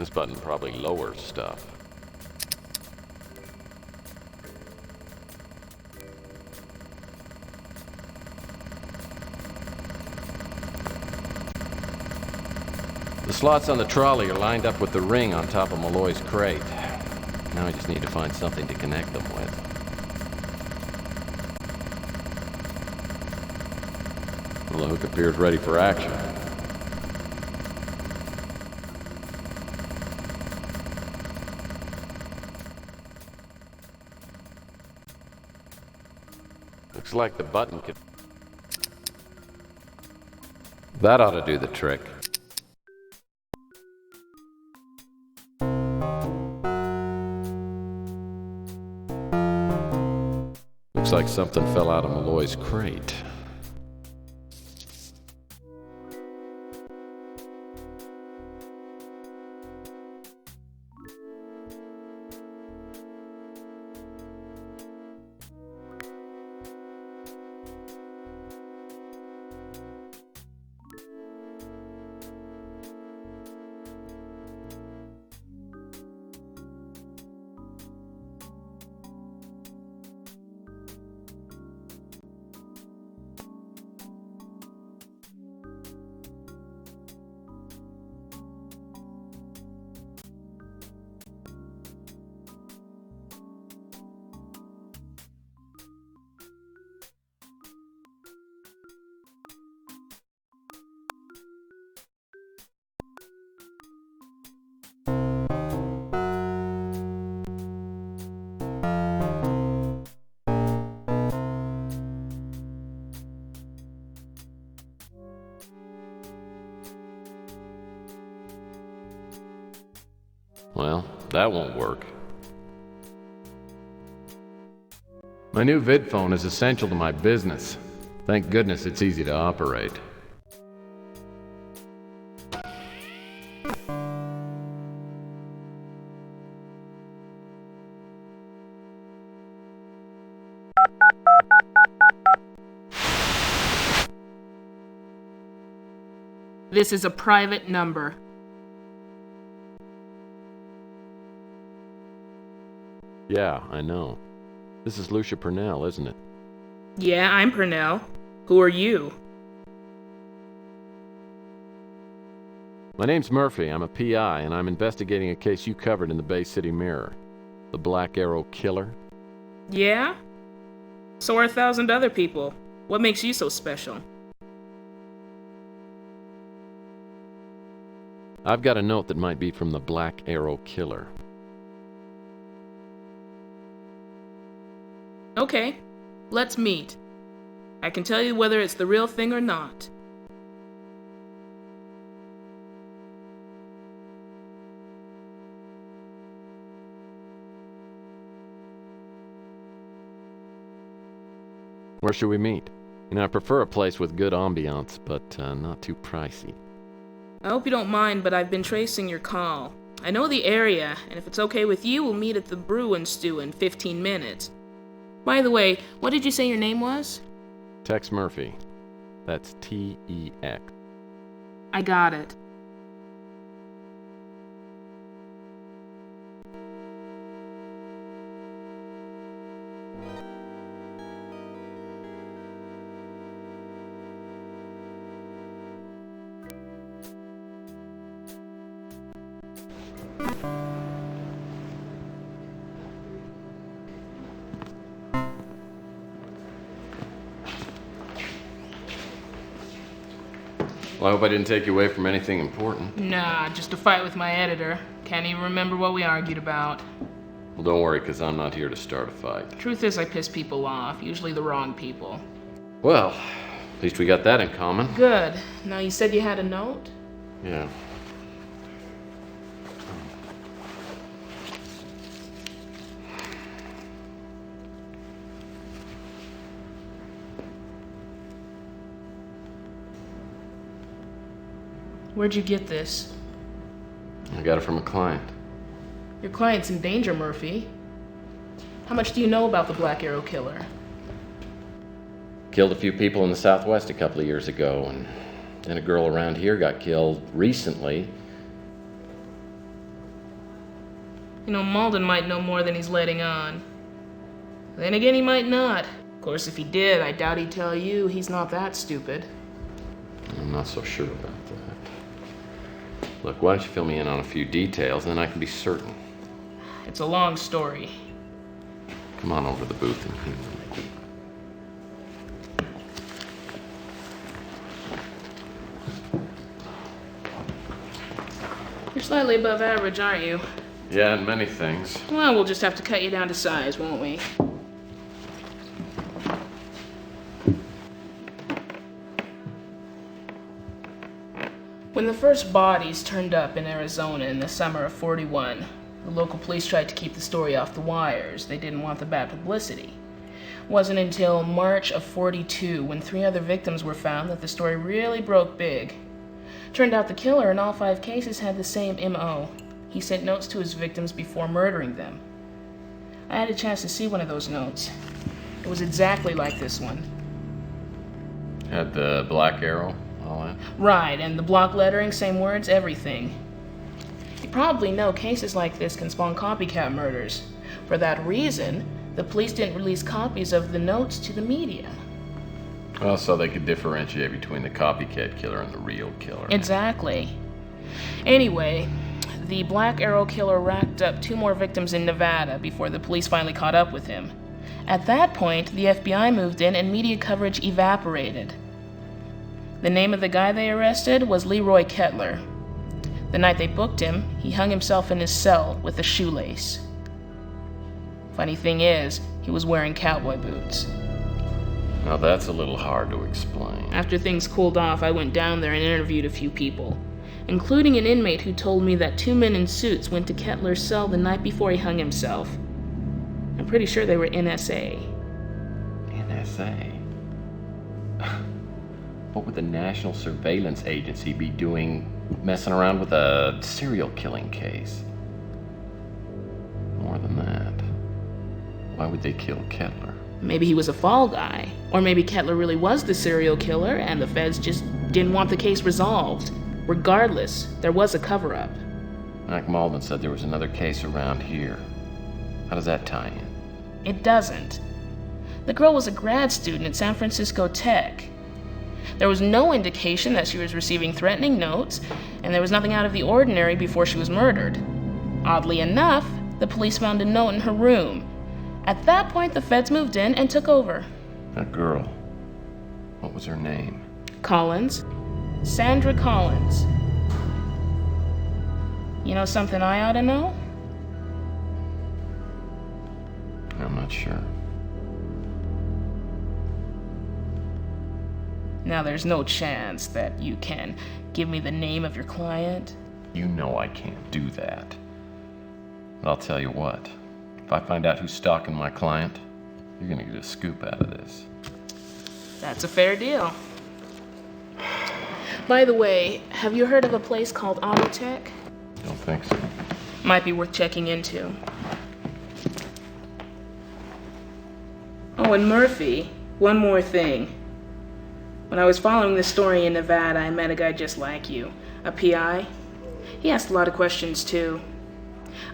This button probably lowers stuff. The slots on the trolley are lined up with the ring on top of Malloy's crate. Now I just need to find something to connect them with. Well, the hook appears ready for action. Looks like the button could... That ought to do the trick. Looks like something fell out of Malloy's crate. Well, that won't work. My new vid phone is essential to my business. Thank goodness it's easy to operate. This is a private number. Yeah, I know. This is Lucia Purnell, isn't it? Yeah, I'm Purnell. Who are you? My name's Murphy. I'm a PI, and I'm investigating a case you covered in the Bay City Mirror. The Black Arrow Killer. Yeah? So are 1,000 other people. What makes you so special? I've got a note that might be from the Black Arrow Killer. Okay, let's meet. I can tell you whether it's the real thing or not. Where should we meet? You know, I prefer a place with good ambiance, but not too pricey. I hope you don't mind, but I've been tracing your call. I know the area, and if it's okay with you, we'll meet at the Brew and Stew in 15 minutes. By the way, what did you say your name was? Tex Murphy. That's T-E-X. I got it. Well, I hope I didn't take you away from anything important. Nah, just a fight with my editor. Can't even remember what we argued about. Well, don't worry, because I'm not here to start a fight. Truth is, I piss people off, usually the wrong people. Well, at least we got that in common. Good. Now, you said you had a note? Yeah. Where'd you get this? I got it from a client. Your client's in danger, Murphy. How much do you know about the Black Arrow Killer? Killed a few people in the Southwest a couple of years ago, and then a girl around here got killed recently. You know, Malden might know more than he's letting on. Then again, he might not. Of course, if he did, I doubt he'd tell you. He's not that stupid. I'm not so sure about that. Look, why don't you fill me in on a few details, and then I can be certain. It's a long story. Come on over to the booth and hear me. You're slightly above average, aren't you? Yeah, and many things. Well, we'll just have to cut you down to size, won't we? When the first bodies turned up in Arizona in the summer of '41, the local police tried to keep the story off the wires. They didn't want the bad publicity. It wasn't until March of '42, when 3 other victims were found, that the story really broke big. Turned out the killer in all 5 cases had the same MO. He sent notes to his victims before murdering them. I had a chance to see one of those notes. It was exactly like this one. Had the black arrow, all that? Right, and the block lettering, same words, everything. You probably know cases like this can spawn copycat murders. For that reason, the police didn't release copies of the notes to the media. Well, so they could differentiate between the copycat killer and the real killer. Exactly. Anyway, the Black Arrow killer racked up 2 more victims in Nevada before the police finally caught up with him. At that point, the FBI moved in and media coverage evaporated. The name of the guy they arrested was Leroy Kettler. The night they booked him, he hung himself in his cell with a shoelace. Funny thing is, he was wearing cowboy boots. Now that's a little hard to explain. After things cooled off, I went down there and interviewed a few people, including an inmate who told me that 2 men in suits went to Kettler's cell the night before he hung himself. I'm pretty sure they were NSA. NSA? What would the National Surveillance Agency be doing messing around with a serial killing case? More than that, why would they kill Kettler? Maybe he was a fall guy. Or maybe Kettler really was the serial killer and the feds just didn't want the case resolved. Regardless, there was a cover-up. Mac Malden said there was another case around here. How does that tie in? It doesn't. The girl was a grad student at San Francisco Tech. There was no indication that she was receiving threatening notes, and there was nothing out of the ordinary before she was murdered. Oddly enough, the police found a note in her room. At that point, the feds moved in and took over. That girl, what was her name? Collins. Sandra Collins. You know something I ought to know? I'm not sure. Now, there's no chance that you can give me the name of your client? You know I can't do that. But I'll tell you what. If I find out who's stalking my client, you're gonna get a scoop out of this. That's a fair deal. By the way, have you heard of a place called Autotech? Don't think so. Might be worth checking into. Oh, and Murphy, one more thing. When I was following this story in Nevada, I met a guy just like you, a PI. He asked a lot of questions, too.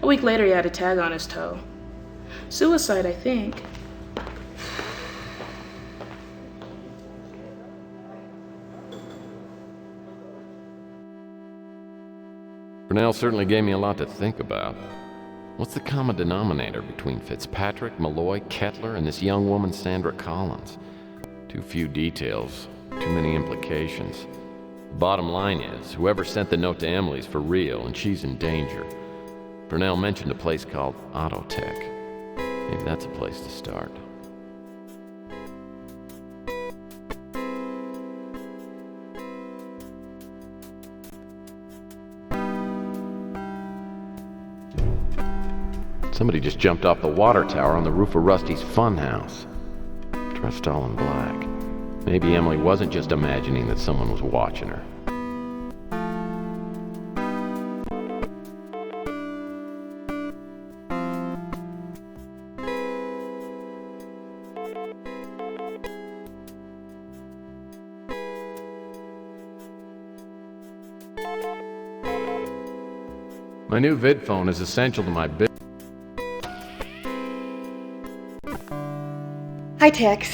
A week later, he had a tag on his toe. Suicide, I think. Brunel certainly gave me a lot to think about. What's the common denominator between Fitzpatrick, Malloy, Kettler, and this young woman, Sandra Collins? Too few details, too many implications. Bottom line is, whoever sent the note to Emily's for real, and she's in danger. Brunel mentioned a place called Autotech. Maybe that's a place to start. Somebody just jumped off the water tower on the roof of Rusty's funhouse. Dressed all in black. Maybe Emily wasn't just imagining that someone was watching her. My new vid phone is essential to my business. Hi, Tex.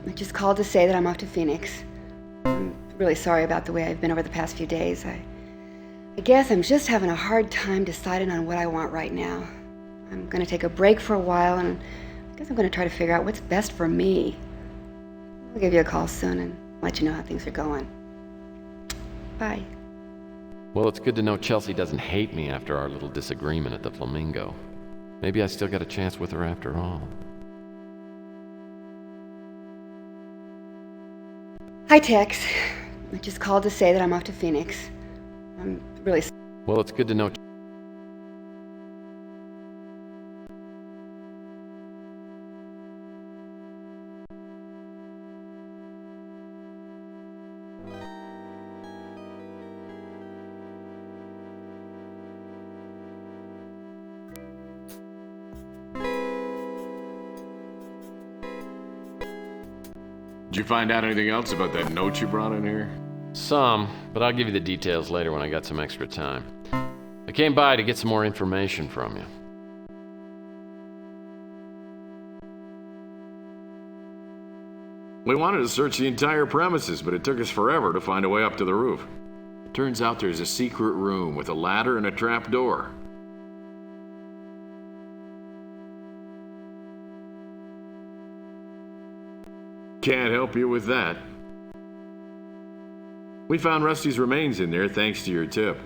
I just called to say that I'm off to Phoenix. I'm really sorry about the way I've been over the past few days. I guess I'm just having a hard time deciding on what I want right now. I'm going to take a break for a while, and I guess I'm going to try to figure out what's best for me. I'll give you a call soon and let you know how things are going. Bye. Well, it's good to know Chelsea doesn't hate me after our little disagreement at the Flamingo. Maybe I still got a chance with her after all. Hi, Tex. I just called to say that I'm off to Phoenix. I'm really sorry. Well, it's good to know. Did you find out anything else about that note you brought in here? Some, but I'll give you the details later when I got some extra time. I came by to get some more information from you. We wanted to search the entire premises, but it took us forever to find a way up to the roof. Turns out there's a secret room with a ladder and a trap door. Can't help you with that. We found Rusty's remains in there thanks to your tip.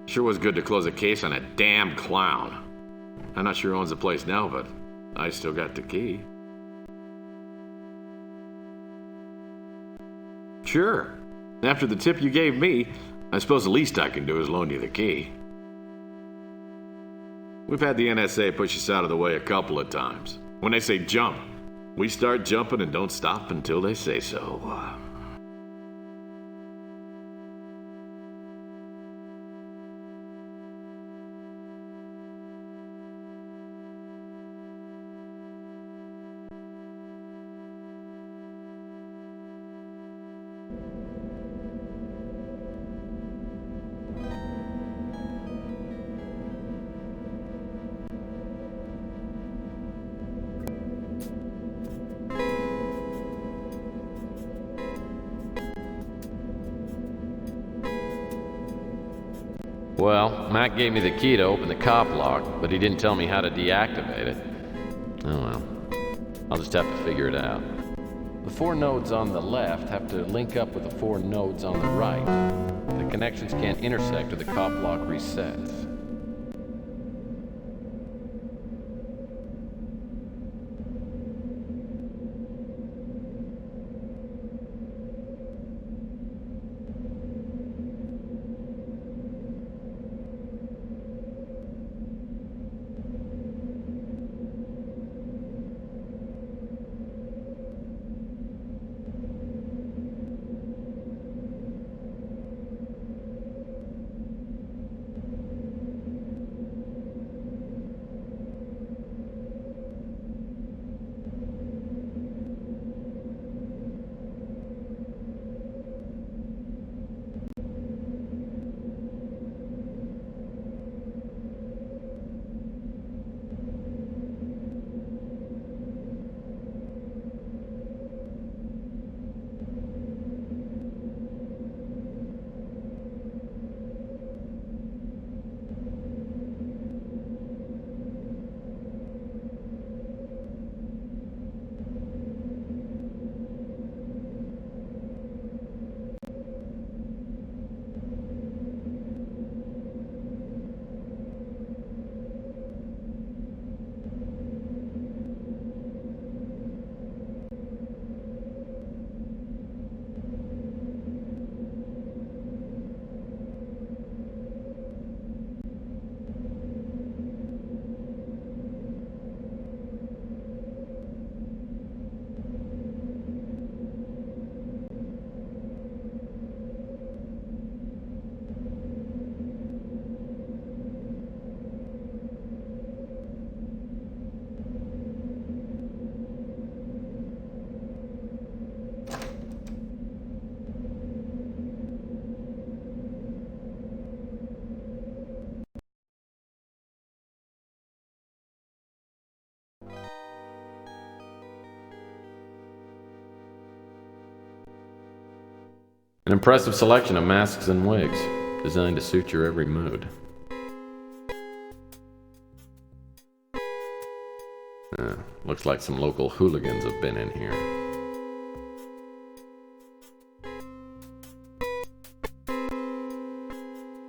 Sure was good to close a case on a damn clown. I'm not sure who owns the place now, but I still got the key. Sure. After the tip you gave me, I suppose the least I can do is loan you the key. We've had the NSA push us out of the way a couple of times. When they say jump, we start jumping and don't stop until they say so. Well, Mac gave me the key to open the cop lock, but he didn't tell me how to deactivate it. Oh well. I'll just have to figure it out. The 4 nodes on the left have to link up with the 4 nodes on the right. The connections can't intersect or the cop lock resets. An impressive selection of masks and wigs, designed to suit your every mood. Looks like some local hooligans have been in here.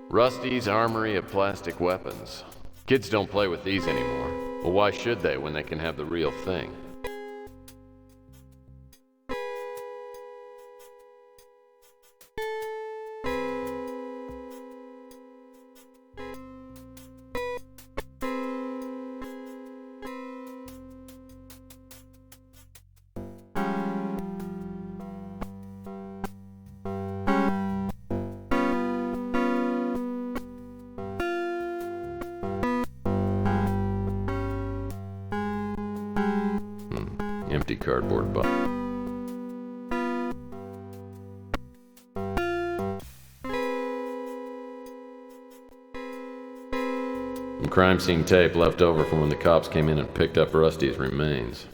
Rusty's Armory of Plastic Weapons. Kids don't play with these anymore. Well, why should they when they can have the real thing? Empty cardboard box. Some crime scene tape left over from when the cops came in and picked up Rusty's remains.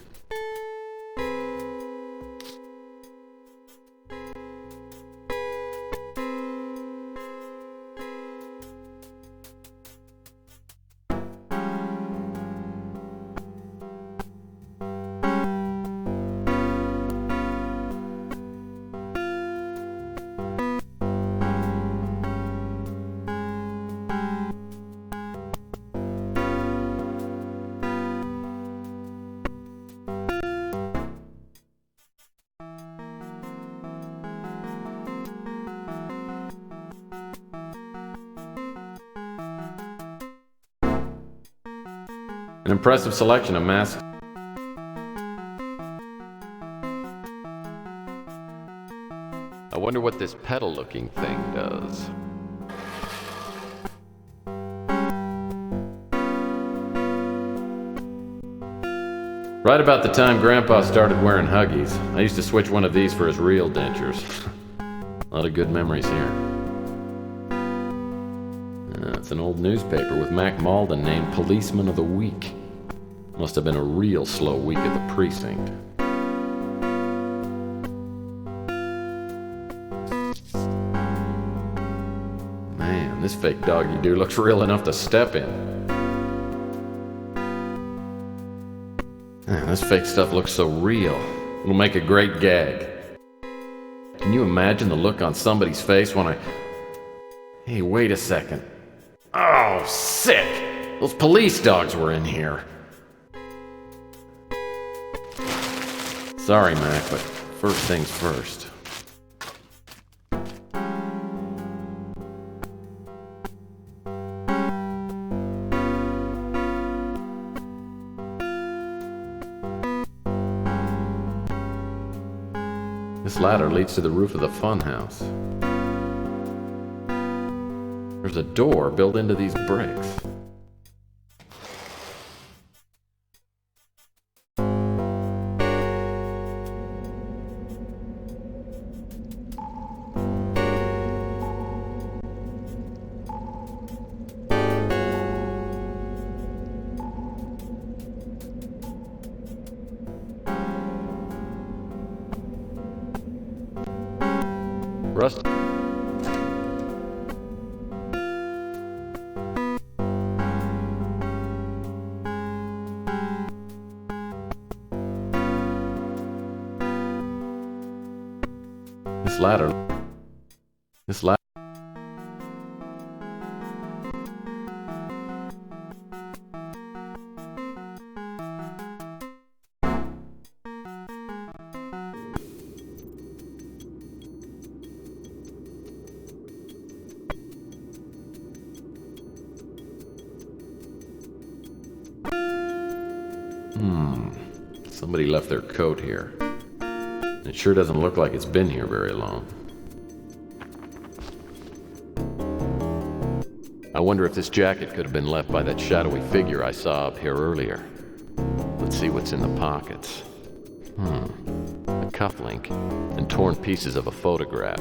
An impressive selection of masks. I wonder what this pedal-looking thing does. Right about the time Grandpa started wearing Huggies, I used to switch one of these for his real dentures. A lot of good memories here. It's an old newspaper with Mac Malden named Policeman of the Week. Must have been a real slow week at the precinct. Man, this fake dog-you-do looks real enough to step in. Man, this fake stuff looks so real. It'll make a great gag. Can you imagine the look on somebody's face when I... Hey, wait a second. Oh, sick! Those police dogs were in here. Sorry, Mac, but first things first. This ladder leads to the roof of the funhouse. There's a door built into these bricks. Rust. This ladder. Somebody left their coat here. It sure doesn't look like it's been here very long. I wonder if this jacket could have been left by that shadowy figure I saw up here earlier. Let's see what's in the pockets. A cufflink and torn pieces of a photograph.